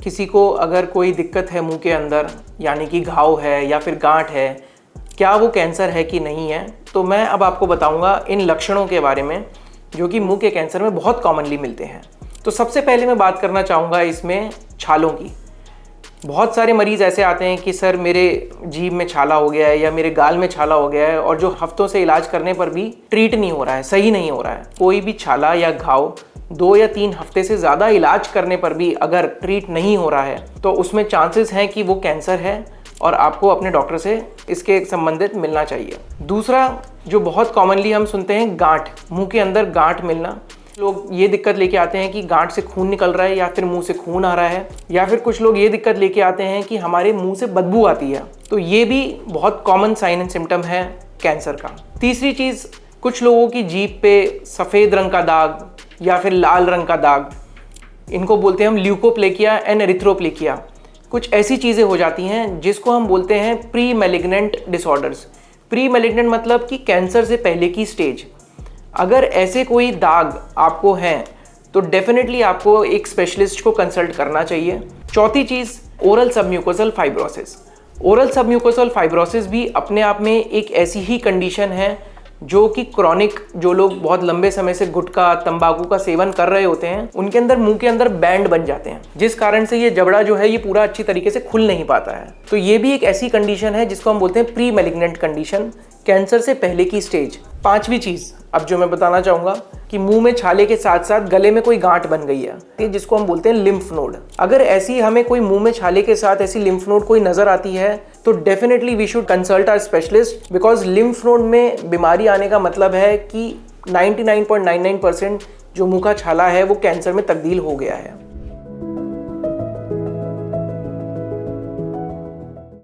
किसी को अगर कोई दिक्कत है मुंह के अंदर, यानी कि घाव है या फिर गांठ है, क्या वो कैंसर है कि नहीं है, तो मैं अब आपको बताऊंगा इन लक्षणों के बारे में जो कि मुंह के कैंसर में बहुत कॉमनली मिलते हैं। तो सबसे पहले मैं बात करना चाहूँगा इसमें छालों की। बहुत सारे मरीज़ ऐसे आते हैं कि सर मेरे जीभ में छाला हो गया है या मेरे गाल में छाला हो गया है, और जो हफ्तों से इलाज करने पर भी ट्रीट नहीं हो रहा है, सही नहीं हो रहा है। कोई भी छाला या घाव 2 या 3 हफ्ते से ज़्यादा इलाज करने पर भी अगर ट्रीट नहीं हो रहा है तो उसमें चांसेस हैं कि वो कैंसर है और आपको अपने डॉक्टर से इसके संबंधित मिलना चाहिए। दूसरा जो बहुत कॉमनली हम सुनते हैं, गांठ, मुंह के अंदर गांठ मिलना। लोग ये दिक्कत लेके आते हैं कि गांठ से खून निकल रहा है या फिर मुंह से खून आ रहा है, या फिर कुछ लोग ये दिक्कत लेके आते हैं कि हमारे मुंह से बदबू आती है। तो ये भी बहुत कॉमन साइन एंड सिम्टम है कैंसर का। तीसरी चीज़, कुछ लोगों की जीभ पे सफ़ेद रंग का दाग या फिर लाल रंग का दाग, इनको बोलते हैं हम ल्यूकोप्लेकिया एंड एरिथ्रोप्लेकिया। कुछ ऐसी चीज़ें हो जाती हैं जिसको हम बोलते हैं pre malignant disorders. Pre malignant मतलब कि कैंसर से पहले की स्टेज। अगर ऐसे कोई दाग आपको हैं तो डेफिनेटली आपको एक स्पेशलिस्ट को कंसल्ट करना चाहिए। चौथी चीज़, oral submucous fibrosis. Oral submucous fibrosis भी अपने आप में एक ऐसी ही कंडीशन है जो कि क्रॉनिक, जो लोग बहुत लंबे समय से गुटखा तंबाकू का सेवन कर रहे होते हैं, उनके अंदर मुंह के अंदर बैंड बन जाते हैं, जिस कारण से ये जबड़ा जो है ये पूरा अच्छी तरीके से खुल नहीं पाता है। तो ये भी एक ऐसी कंडीशन है जिसको हम बोलते हैं प्री मैलिग्नेंट कंडीशन, कैंसर से पहले की स्टेज। पांचवी चीज़ अब जो मैं बताना चाहूँगा कि मुंह में छाले के साथ साथ गले में कोई गांठ बन गई है, जिसको हम बोलते हैं लिम्फ नोड। अगर ऐसी हमें कोई मुंह में छाले के साथ ऐसी लिम्फ नोड कोई नजर आती है तो definitely we should consult our specialist, because lymph node में बीमारी आने का मतलब है कि 99.99% जो मुंह का छाला है वो कैंसर में तब्दील हो गया है।